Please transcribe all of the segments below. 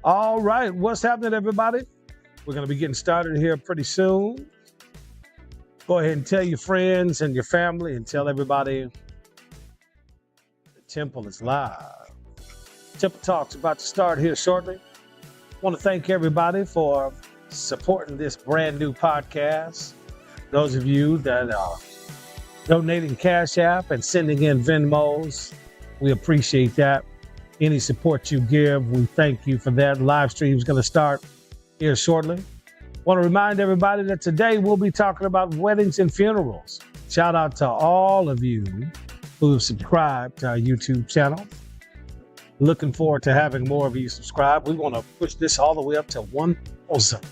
All right, what's happening, everybody? We're going to be getting started here pretty soon. Go ahead and tell your friends and your family and tell everybody the Temple is live. Temple Talk's about to start here shortly. Want to thank everybody for supporting this brand new podcast. Those of you that are donating Cash App and sending in Venmos, we appreciate that. Any support you give, we thank you for that. Live stream is going to start here shortly. Want to remind everybody that today we'll be talking about weddings and funerals. Shout out to all of you who have subscribed to our YouTube channel. Looking forward to having more of you subscribe. We want to push this all the way up to 1,000.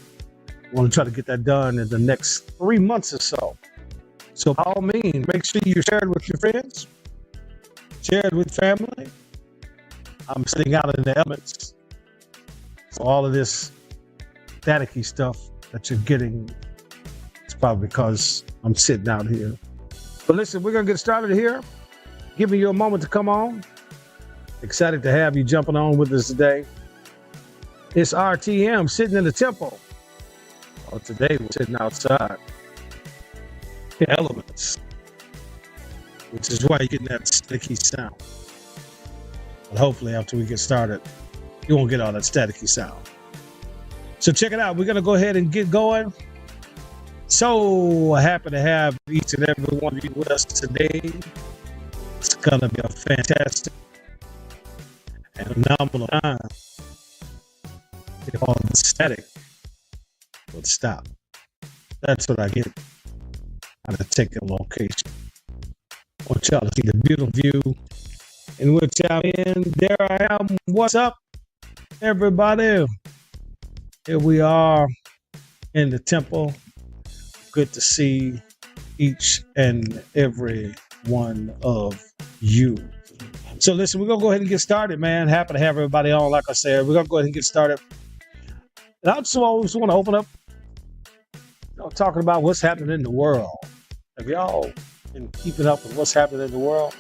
We want to try to get that done in the next 3 months or so. So by all means, make sure you share it with your friends, share it with family. I'm sitting out in the elements. So all of this staticky stuff that you're getting, it's probably because I'm sitting out here. But listen, we're going to get started here. Giving you a moment to come on. Excited to have you jumping on with us today. It's RTM sitting in the temple. Well, today we're sitting outside. The elements. Which is why you're getting that sticky sound. But hopefully after we get started, you won't get all that staticky sound. So check it out. We're going to go ahead and get going. So happy to have each and every one of you with us today. It's going to be a fantastic and phenomenal time. If all the static would stop. That's what I get out of taking location. I want y'all to see the beautiful view in which I'm in. There I am. What's up, everybody? Here we are in the temple. Good to see each and every one of you. So listen, we're going to go ahead and get started, man. Happy to have everybody on. Like I said, we're going to go ahead and get started. And I just always want to open up, talking about what's happening in the world. Have y'all been keeping up with what's happening in the world?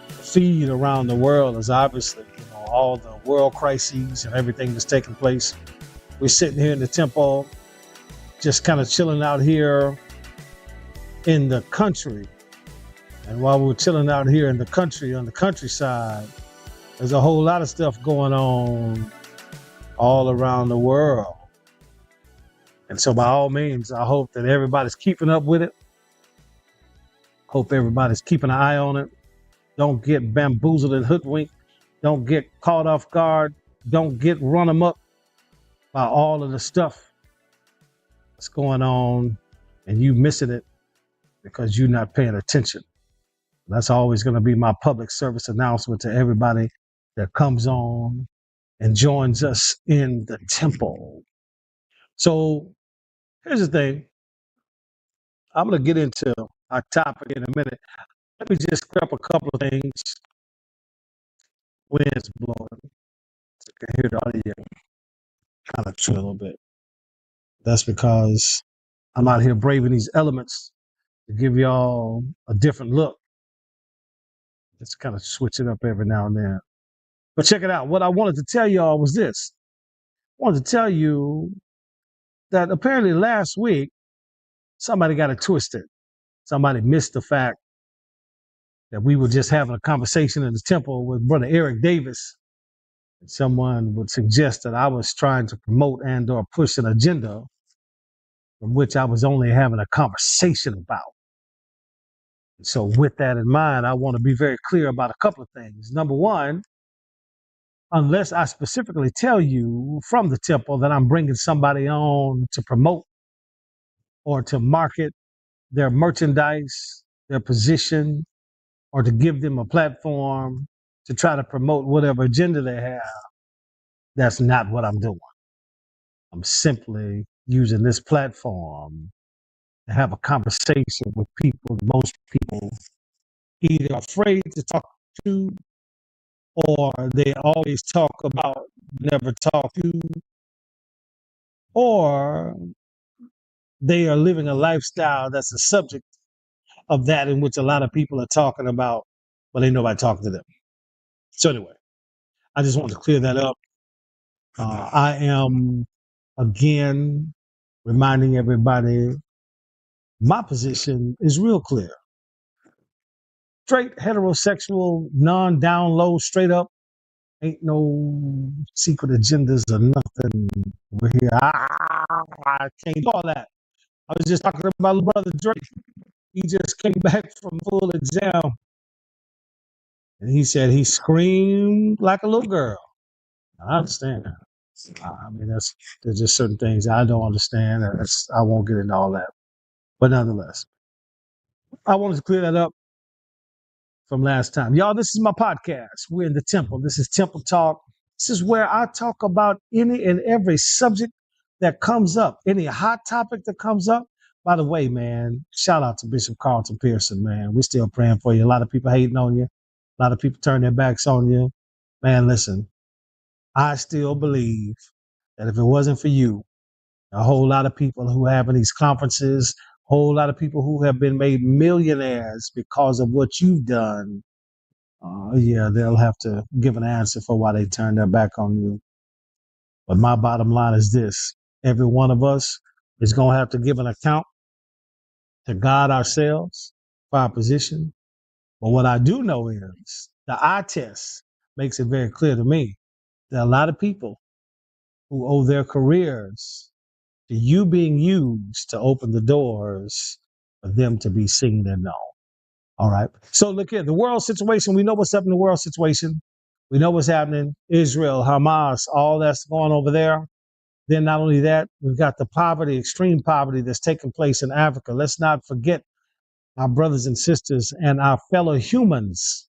The feed around the world is obviously, all the world crises and everything that's taking place. We're sitting here in the temple, just kind of chilling out here in the country. And while we're chilling out here in the country, on the countryside, there's a whole lot of stuff going on all around the world. And so by all means, I hope that everybody's keeping up with it. Hope everybody's keeping an eye on it. Don't get bamboozled and hoodwinked. Don't get caught off guard. Don't get run amok by all of the stuff that's going on and you missing it because you're not paying attention. That's always going to be my public service announcement to everybody that comes on and joins us in the temple. So here's the thing. I'm going to get into our topic in a minute. Let me just grab a couple of things. Wind's blowing. So you can hear the audio kind of chill a little bit. That's because I'm out here braving these elements to give y'all a different look. Just kind of switch it up every now and then. But check it out. What I wanted to tell y'all was this. I wanted to tell you that apparently last week, somebody got it twisted. Somebody missed the fact that we were just having a conversation in the temple with Brother Eric Davis. And someone would suggest that I was trying to promote and or push an agenda from which I was only having a conversation about. So with that in mind, I want to be very clear about a couple of things. Number one, unless I specifically tell you from the temple that I'm bringing somebody on to promote or to market their merchandise, their position, or to give them a platform to try to promote whatever agenda they have, that's not what I'm doing. I'm simply using this platform to have a conversation with people. Most people either afraid to talk to, or they always talk about, never talk to, or they are living a lifestyle that's a subject of that in which a lot of people are talking about, but ain't nobody talking to them. So anyway, I just wanted to clear that up. I am again reminding everybody my position is real clear. Straight, heterosexual, non-down low, straight up. Ain't no secret agendas or nothing over here. I can't do all that. I was just talking to my little brother Drake. He just came back from full exam, and he said he screamed like a little girl. I understand that. I mean, there's just certain things I don't understand. I won't get into all that. But nonetheless, I wanted to clear that up from last time. Y'all, this is my podcast. We're in the temple. This is Temple Talk. This is where I talk about any and every subject that comes up, any hot topic that comes up. By the way, man, shout out to Bishop Carlton Pearson, man. We're still praying for you. A lot of people hating on you. A lot of people turn their backs on you. Man, listen, I still believe that if it wasn't for you, a whole lot of people who have in these conferences, a whole lot of people who have been made millionaires because of what you've done, yeah, they'll have to give an answer for why they turned their back on you. But my bottom line is this. Every one of us is going to have to give an account to God ourselves for our position. But what I do know is the eye test makes it very clear to me that a lot of people who owe their careers to you being used to open the doors for them to be seen and known. All right. So look here, the world situation. We know what's up in the world situation. We know what's happening. Israel, Hamas, all that's going over there. Then not only that, we've got the poverty, extreme poverty that's taking place in Africa. Let's not forget our brothers and sisters and our fellow humans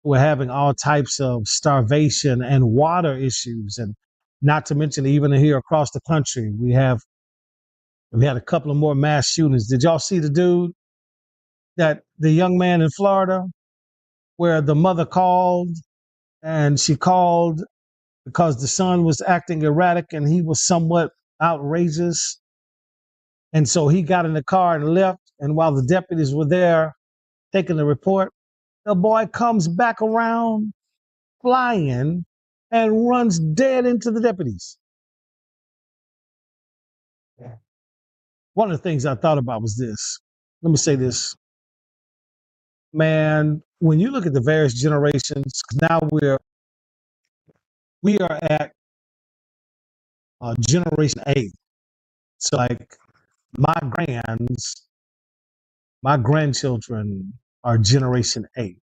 who are having all types of starvation and water issues. And not to mention even here across the country, we had a couple of more mass shootings. Did y'all see the young man in Florida where the mother called and she called because the son was acting erratic and he was somewhat outrageous. And so he got in the car and left. And while the deputies were there taking the report, the boy comes back around flying and runs dead into the deputies. One of the things I thought about was this. Let me say this. Man, when you look at the various generations, now we are at generation 8. So like my grandchildren are generation 8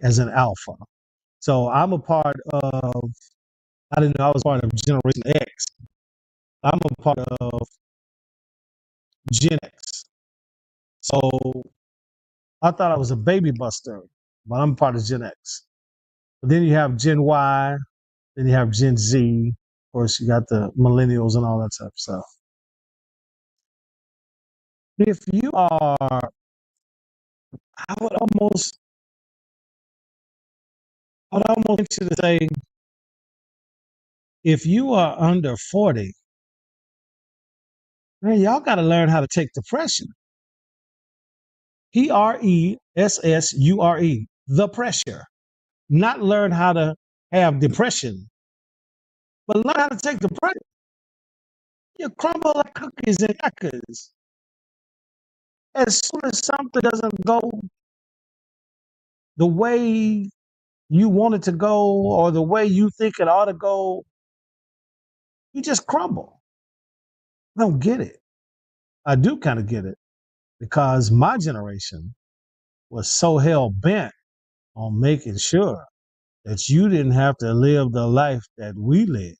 as an alpha. So I'm a part of, I didn't know I was part of generation X. I'm a part of Gen X. So I thought I was a baby buster, but I'm part of Gen X. But then you have Gen Y, then you have Gen Z. Of course, you got the millennials and all that type of stuff. If you are, I would almost want you to say, if you are under 40, man, y'all got to learn how to take depression. PRESSURE, the pressure. Not learn how to have depression, but learn how to take the pressure. You crumble like cookies and crackers. As soon as something doesn't go the way you want it to go or the way you think it ought to go, you just crumble. I don't get it. I do kind of get it because my generation was so hell bent on making sure that you didn't have to live the life that we lived,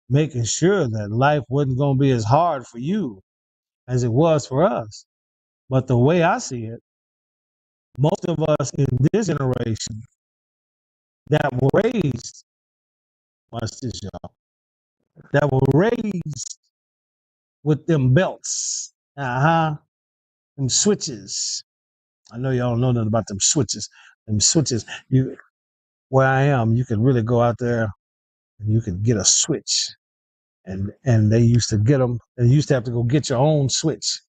making sure that life wasn't going to be as hard for you as it was for us. But the way I see it, most of us in this generation that were raised, watch this, y'all, that were raised with them belts, them switches. I know y'all don't know nothing about them switches. Them switches, where I am, you can really go out there and you can get a switch. And they used to get them, and you used to have to go get your own switch.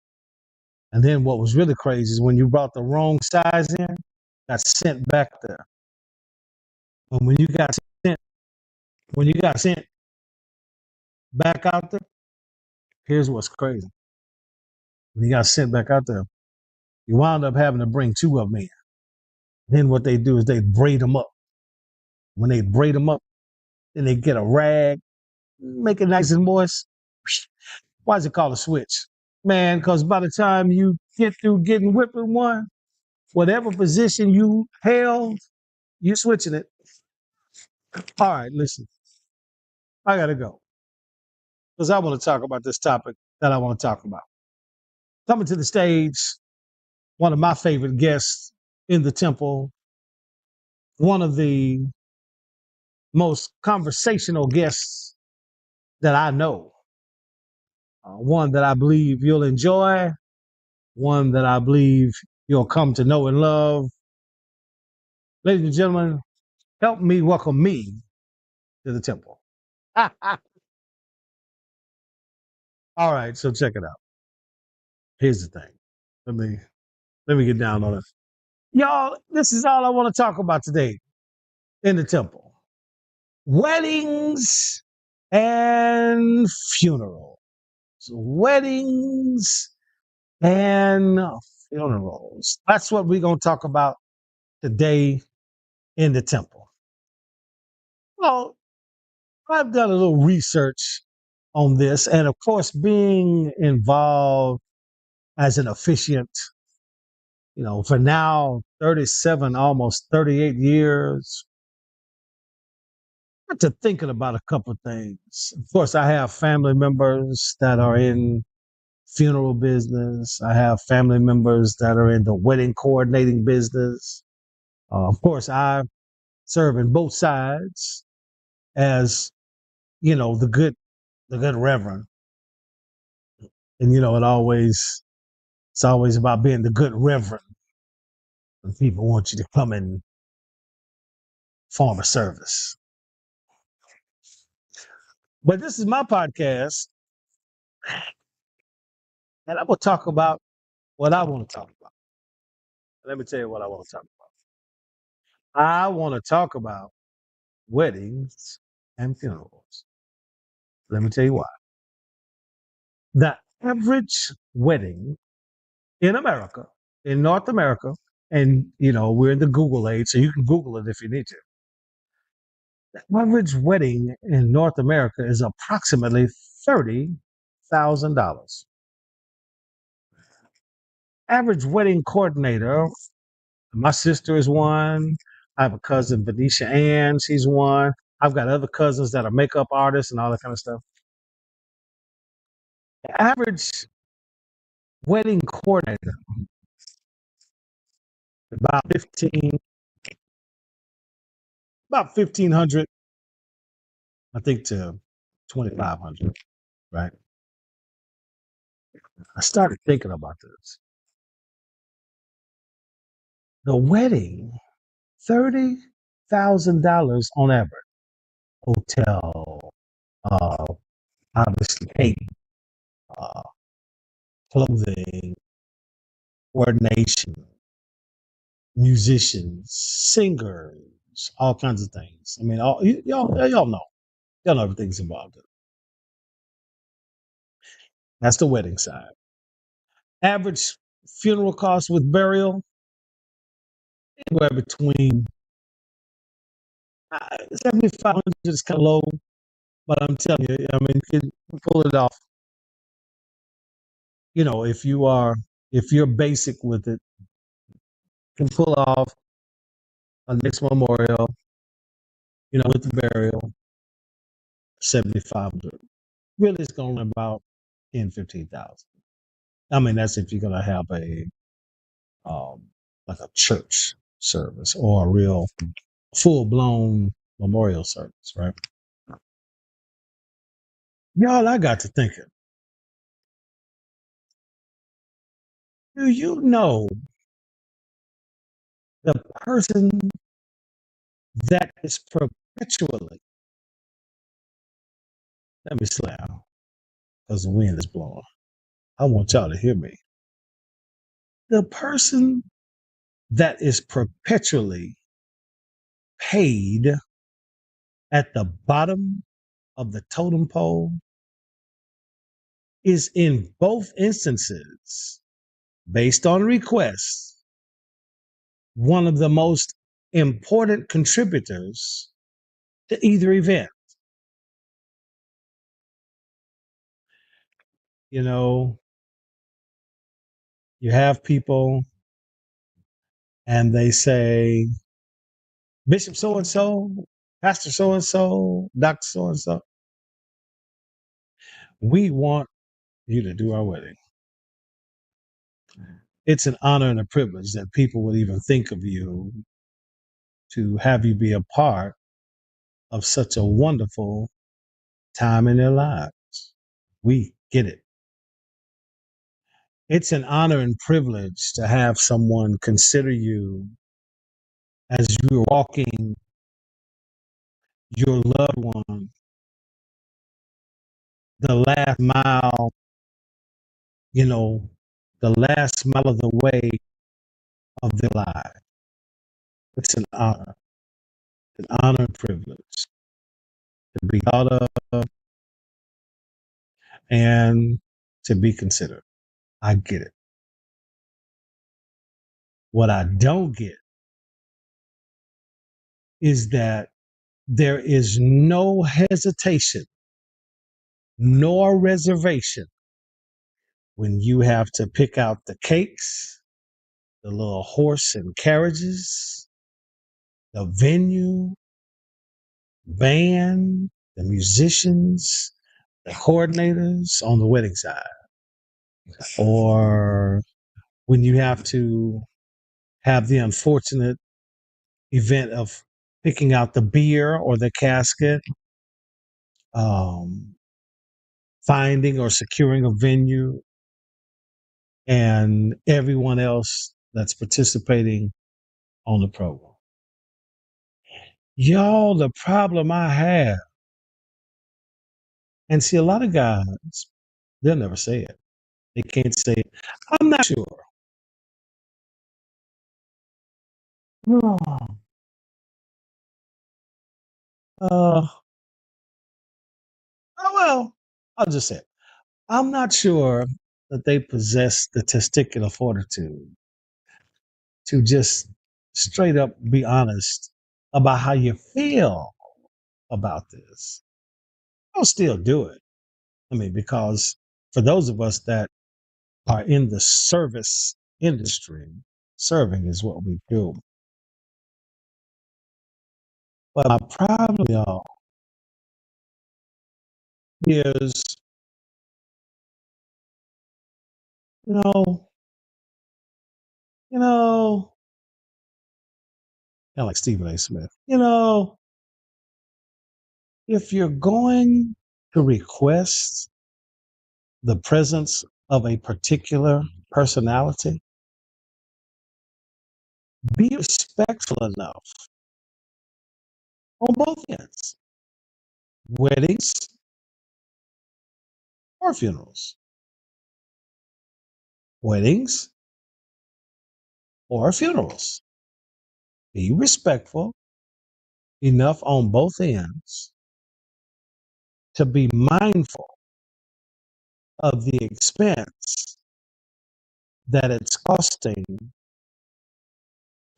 And then what was really crazy is when you brought the wrong size in, got sent back there. And when you got sent When you got sent back out there, here's what's crazy. When you got sent back out there, you wound up having to bring two of them in. Then what they do is they braid them up. When they braid them up, then they get a rag, make it nice and moist. Why is it called a switch? Man, because by the time you get through getting whipped with one, whatever position you held, you're switching it. All right, listen, I got to go because I want to talk about this topic that I want to talk about. Coming to the stage, one of my favorite guests in the temple, one of the most conversational guests that I know, one that I believe you'll enjoy, one that I believe you'll come to know and love. Ladies and gentlemen, help me welcome me to the temple. All right, so check it out. Here's the thing. Let me get down on it. Y'all, this is all I want to talk about today in the temple. Weddings and funerals. Weddings and funerals. That's what we're going to talk about today in the temple. Well, I've done a little research on this, and of course, being involved as an officiant, for now, 37, almost 38 years, got to thinking about a couple of things. Of course, I have family members that are in funeral business. I have family members that are in the wedding coordinating business. Of course, I serve in both sides as, the good reverend. And, it's always about being the good reverend. And people want you to come and form a service. But this is my podcast, and I'm going to talk about what I want to talk about. Let me tell you what I want to talk about. I want to talk about weddings and funerals. Let me tell you why. The average wedding in America, in North America, and we're in the Google age, so you can Google it if you need to. The average wedding in North America is approximately $30,000. Average wedding coordinator, my sister is one. I have a cousin, Venetia Ann, she's one. I've got other cousins that are makeup artists and all that kind of stuff. The average wedding coordinator, about 1,500, I think, to 2,500, right? I started thinking about this. The wedding, $30,000 on average. Hotel, uh, obviously cake, uh, clothing, coordination, musicians, singers, all kinds of things. I mean, y'all know. Y'all know everything's involved in it. That's the wedding side. Average funeral cost with burial, anywhere between 7,500 is kind of low, but I'm telling you, I mean, you can pull it off. If you're basic with it, you can pull off a next memorial, with the burial, 7,500. Really, it's going to run about 10, 15,000. I mean, that's if you're going to have like a church service or a real full blown memorial service, right? Y'all, I got to thinking. Do you know the person that is perpetually, let me slow down because the wind is blowing. I want y'all to hear me. The person that is perpetually paid at the bottom of the totem pole is in both instances, based on request, one of the most important contributors to either event. You know, you have people and they say, Bishop so and so, Pastor so and so, Doctor so and so, we want you to do our wedding. It's an honor and a privilege that people would even think of you to have you be a part of such a wonderful time in their lives. We get it. It's an honor and privilege to have someone consider you as you're walking your loved one the last mile, the last mile of the way of their life. It's an honor and privilege to be thought of and to be considered. I get it. What I don't get is that there is no hesitation nor reservation when you have to pick out the cakes, the little horse and carriages, the venue, band, the musicians, the coordinators on the wedding side, or when you have to have the unfortunate event of picking out the beer or the casket, finding or securing a venue, and everyone else that's participating on the program. Y'all, the problem I have, and see, a lot of guys, they'll never say it. They can't say it. I'm not sure. Uh, oh, well, I'll just say it. I'm not sure that they possess the testicular fortitude to just straight up be honest about how you feel about this. I'll still do it. I mean, because for those of us that are in the service industry, serving is what we do. But my problem, y'all, is, you know, you know, kind of like Stephen A. Smith, if you're going to request the presence of a particular personality, be respectful enough on both ends, weddings or funerals. Weddings or funerals. Be respectful enough on both ends to be mindful of the expense that it's costing the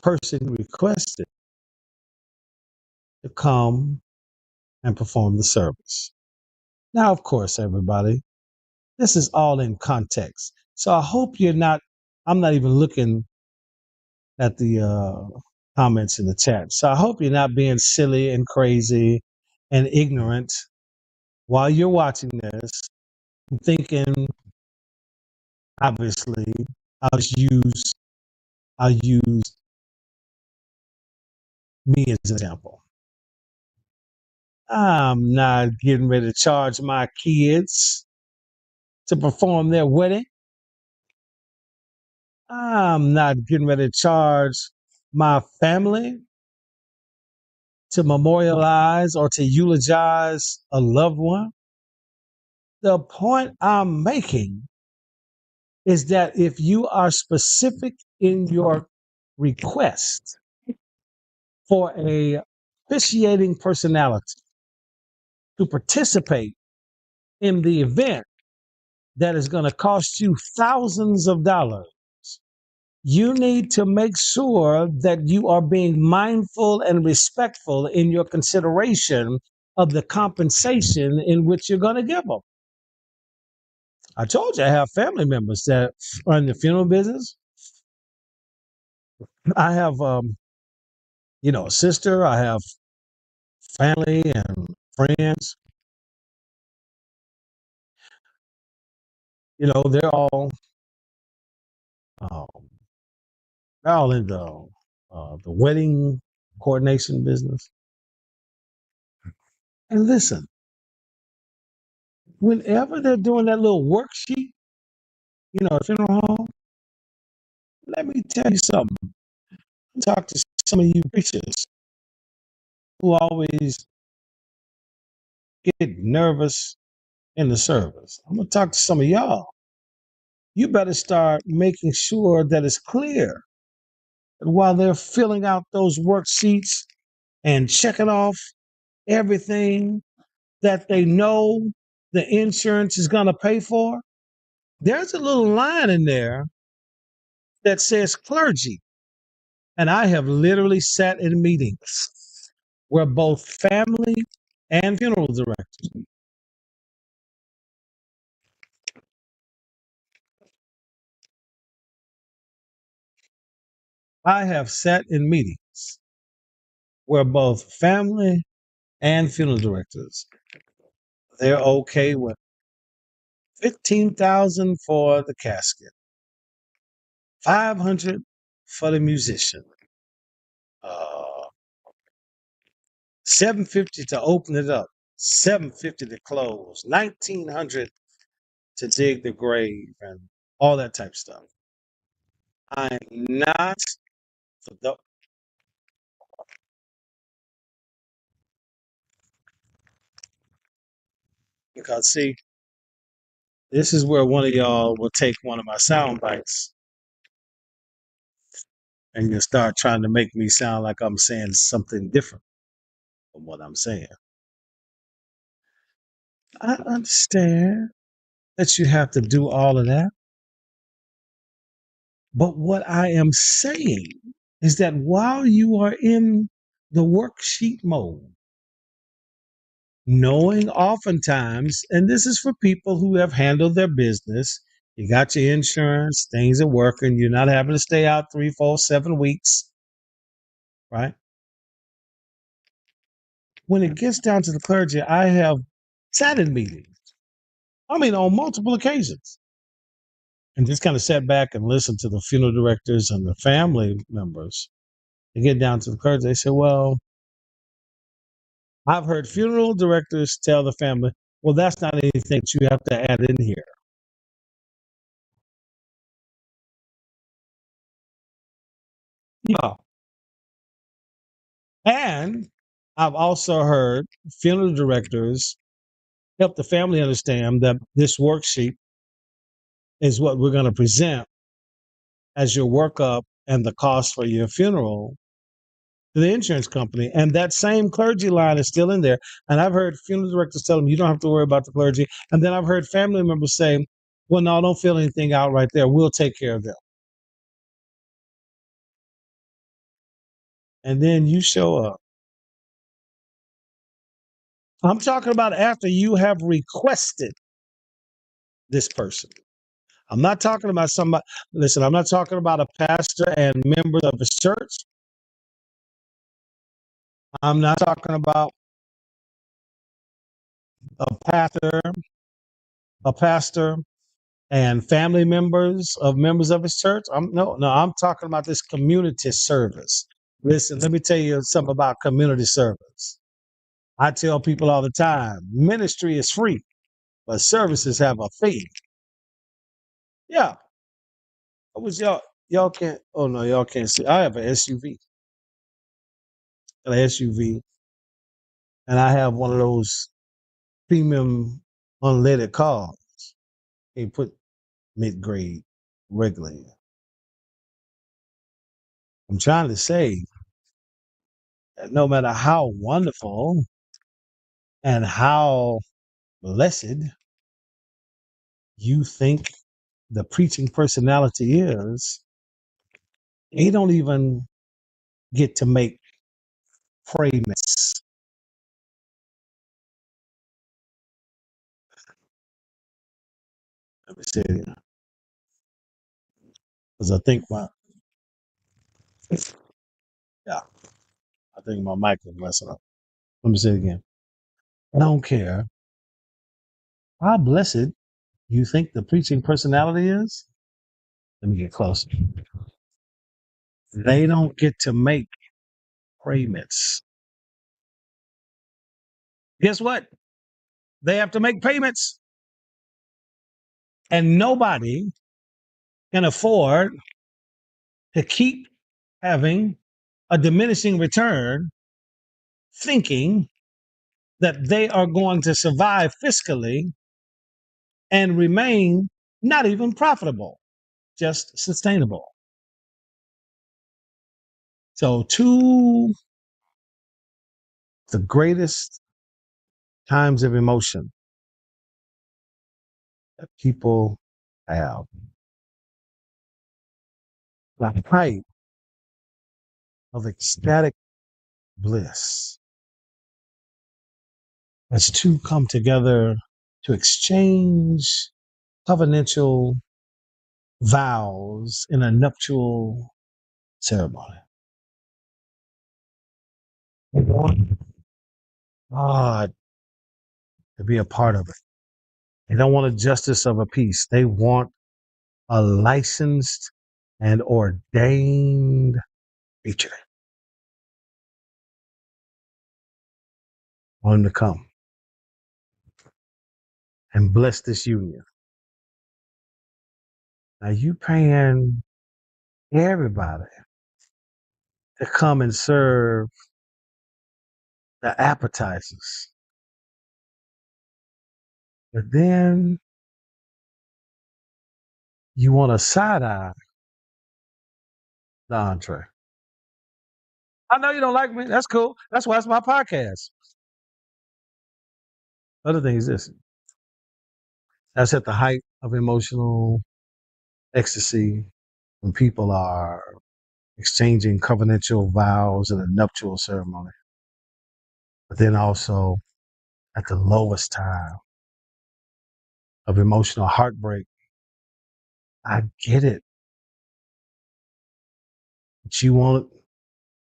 person requested to come and perform the service. Now, of course, everybody, this is all in context. So I hope I'm not even looking at the comments in the chat. So I hope you're not being silly and crazy and ignorant while you're watching this, thinking, obviously, I'll use me as an example. I'm not getting ready to charge my kids to perform their wedding. I'm not getting ready to charge my family to memorialize or to eulogize a loved one. The point I'm making is that if you are specific in your request for a officiating personality, to participate in the event that is going to cost you thousands of dollars, you need to make sure that you are being mindful and respectful in your consideration of the compensation in which you're going to give them. I told you I have family members that are in the funeral business. I have, a sister. I have family and friends. They're um, they're all in the wedding coordination business. And listen, whenever they're doing that little worksheet, funeral home, let me tell you something. Talk to some of you preachers who always get nervous in the service. I'm gonna talk to some of y'all. You better start making sure that it's clear that while they're filling out those worksheets and checking off everything that they know the insurance is gonna pay for, there's a little line in there that says clergy. And I have literally sat in meetings where both family and funeral directors, I have sat in meetings where both family and funeral directors, they're okay with 15,000 for the casket, 500 for the musician, uh, 750 to open it up, 750 to close, 1,900 to dig the grave, and all that type of stuff. I'm not for the, because see, this is where one of y'all will take one of my sound bites and you start trying to make me sound like I'm saying something different from what I'm saying. I understand that you have to do all of that. But what I am saying is that while you are in the worksheet mode, knowing oftentimes, and this is for people who have handled their business, you got your insurance, things are working, you're not having to stay out 3, 4, 7 weeks, right? When it gets down to the clergy, I have sat in meetings, on multiple occasions, and just kind of sat back and listened to the funeral directors and the family members. They get down to the clergy, they say, well, I've heard funeral directors tell the family, well, that's not anything that you have to add in here. No. And I've also heard funeral directors help the family understand that this worksheet is what we're going to present as your workup and the cost for your funeral to the insurance company. And that same clergy line is still in there. And I've heard funeral directors tell them, you don't have to worry about the clergy. And then I've heard family members say, well, no, don't fill anything out right there. We'll take care of them. And then you show up. I'm talking about after you have requested this person. I'm not talking about somebody. Listen, I'm not talking about a pastor and members of his church. I'm not talking about a pastor, and family members of his church. I'm talking about this community service. Listen, let me tell you something about community service. I tell people all the time, ministry is free, but services have a fee. Yeah. What was y'all can't oh no, y'all can't see. I have an SUV. An SUV. And I have one of those premium unleaded cars. They put mid-grade regular in. I'm trying to say that no matter how wonderful and how blessed you think the preaching personality is, they don't even get to make payments. Let me say it because I think yeah, I think my mic is messing up. Let me say it again. I don't care how blessed you think the preaching personality is. Let me get closer. They don't get to make payments. Guess what? They have to make payments. And nobody can afford to keep having a diminishing return thinking that they are going to survive fiscally and remain not even profitable, just sustainable. So, two the greatest times of emotion that people have, the height of ecstatic bliss, as two come together to exchange covenantal vows in a nuptial ceremony. They want God to be a part of it. They don't want a justice of a peace. They want a licensed and ordained preacher. Want him to come and bless this union. Now you paying everybody to come and serve the appetizers. But then you want to side eye the entree. I know you don't like me. That's cool. That's why it's my podcast. Other thing is this. That's at the height of emotional ecstasy when people are exchanging covenantal vows in a nuptial ceremony. But then also at the lowest time of emotional heartbreak. I get it. But you want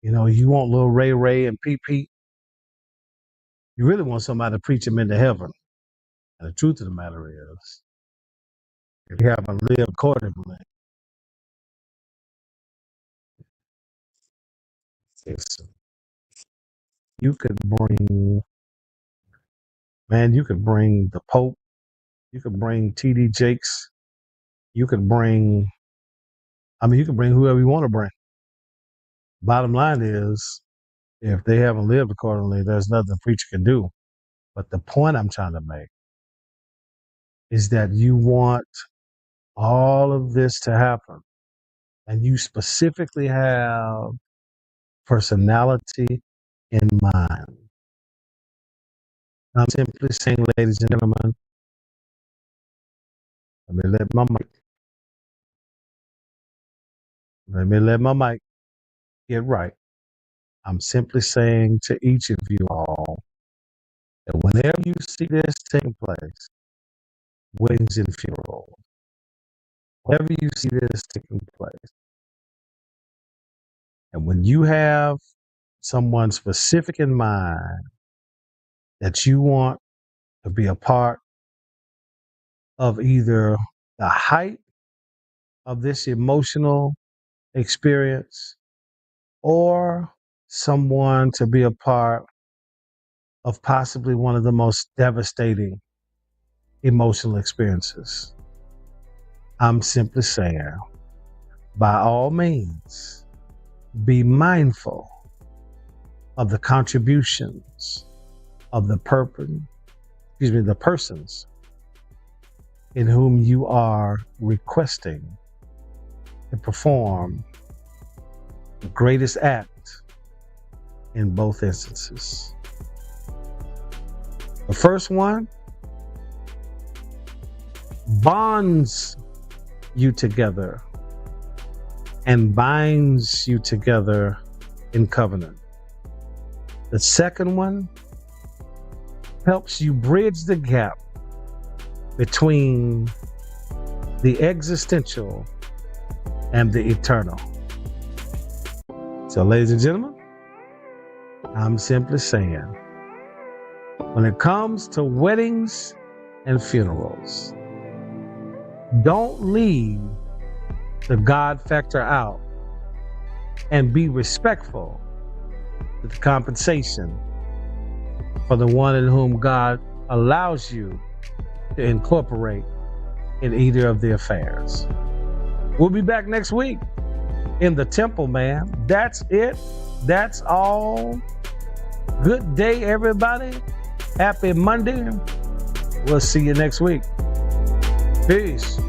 little Ray Ray and Pete Pete. You really want somebody to preach them into heaven. And the truth of the matter is, if you haven't lived accordingly, you could bring, you could bring the Pope, you could bring TD Jakes, you could bring, you could bring whoever you want to bring. Bottom line is, if they haven't lived accordingly, there's nothing a preacher can do. But the point I'm trying to make is that you want all of this to happen, and you specifically have personality in mind. I'm simply saying, ladies and gentlemen, let me let my mic get right. I'm simply saying to each of you all that whenever you see this taking place, weddings and funerals, whenever you see this taking place, and when you have someone specific in mind that you want to be a part of either the height of this emotional experience or someone to be a part of possibly one of the most devastating emotional experiences, I'm simply saying, by all means, be mindful of the contributions of the persons in whom you are requesting to perform the greatest act in both instances. The first one bonds you together and binds you together in covenant. The second one helps you bridge the gap between the existential and the eternal. So, ladies and gentlemen, I'm simply saying, when it comes to weddings and funerals, don't leave the God factor out and be respectful to the compensation for the one in whom God allows you to incorporate in either of the affairs. We'll be back next week in the temple, man. That's it. That's all. Good day, everybody. Happy Monday. We'll see you next week. Peace.